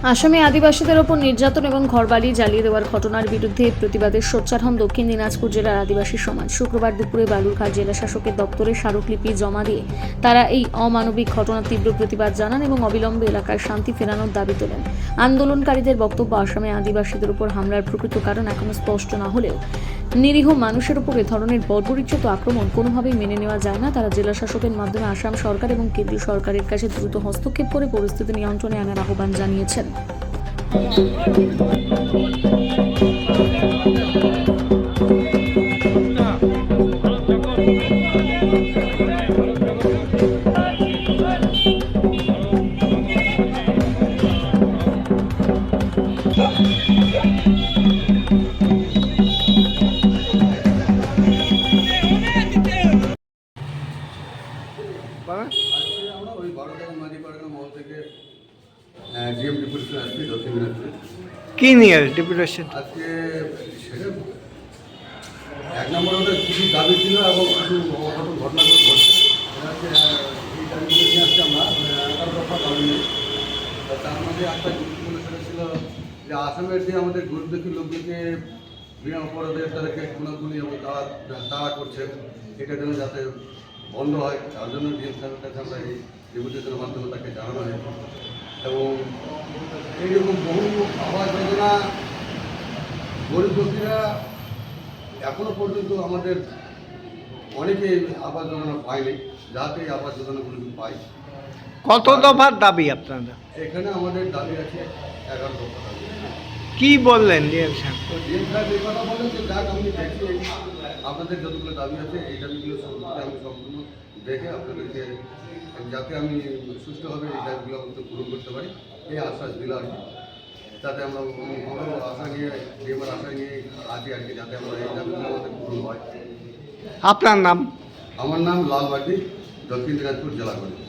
আসামে আদিবাসীদের ওপর নির্যাতন এবং ঘরবাড়ি জ্বালিয়ে দেওয়ার ঘটনার বিরুদ্ধে প্রতিবাদে সোচ্চার হন দক্ষিণ দিনাজপুর জেলার আদিবাসী সমাজ। শুক্রবার দুপুরে বালুরঘাট জেলা শাসকের দপ্তরে স্মারকলিপি জমা দিয়ে তারা এই অমানবিক ঘটনার তীব্র প্রতিবাদ জানান এবং অবিলম্বে এলাকায় শান্তি ফেরানোর দাবি তোলেন। আন্দোলনকারীদের বক্তব্য, আসামে আদিবাসীদের উপর হামলার প্রকৃত কারণ এখনো স্পষ্ট না হলেও নিরীহ মানুষের উপর এ ধরনের বর্বরিচ্যুত আক্রমণ কোনোভাবেই মেনে নেওয়া যায় না। তারা জেলা শাসকের মাধ্যমে আসাম সরকার এবং কেন্দ্রীয় সরকারের কাছে দ্রুত হস্তক্ষেপ করে পরিস্থিতি নিয়ন্ত্রণে আনার আহ্বান জানিয়েছেন। আজকে আমরা ওই 12 টাকা মাঝিপাড়া মহল থেকে ডিএম ডেপুটেশন আসছি দক্ষিণ দিনাজপুরে। কি নিয়ে ডেপুটেশন? আজকে সেটা এক নম্বর ওদের কিছু দাবি ছিল এবং কিছু অঘটন ঘটনাগুলো ঘটছে। এই দাবিগুলো নিয়ে আসছি আমরা 11 দফা দাবি নেই। তার মধ্যে একটা গুরুত্বপূর্ণ সেটা ছিল যে আসামের যে আমাদের গরিবদুঃখী লোকদেরকে বিনা অপরাধে তাদেরকে খুনাখুনি এবং তাড়া করছেন, এটা যেন যাতে বন্ধ হয়, তার জন্য ডিএম সাহেবের কাছে আমরা এই ডেপুটেশনের মাধ্যমে তাকে জানানো হয়েছে। এবং এইরকম বহু আবাস যোজনা গরিব দুঃখীরা এখনও পর্যন্ত আমাদের অনেকে আবাস যোজনা পায়নি, যাতে এই আবাস যোজনাগুলো পাই। কত দফার দাবি আপনাদের? এখানে আমাদের দাবি আছে 11 দফা দাবি। কি বললেন ডিএম সাহেব? তো ডিএম সাহেব এই কথা বলেন যে যাক আমি দেখি আপনাদের যতগুলো দাবি আছে এই দাবিগুলো আমি সম্পূর্ণ দেখে আপনাদেরকে যাতে আমি সুষ্ঠুভাবে এই দাবিগুলো আমাদের পূরণ করতে পারি এই আশ্বাস দিল আর কি। যাতে আমরা আশা নিয়ে ডিএমের আশা নিয়ে আছি আর কি, যাতে আমরা এই দাবিগুলো আমাদের পূরণ হয়। আপনার নাম? আমার নাম লাল বাগদি, দক্ষিণ দিনাজপুর জেলা কর্মী।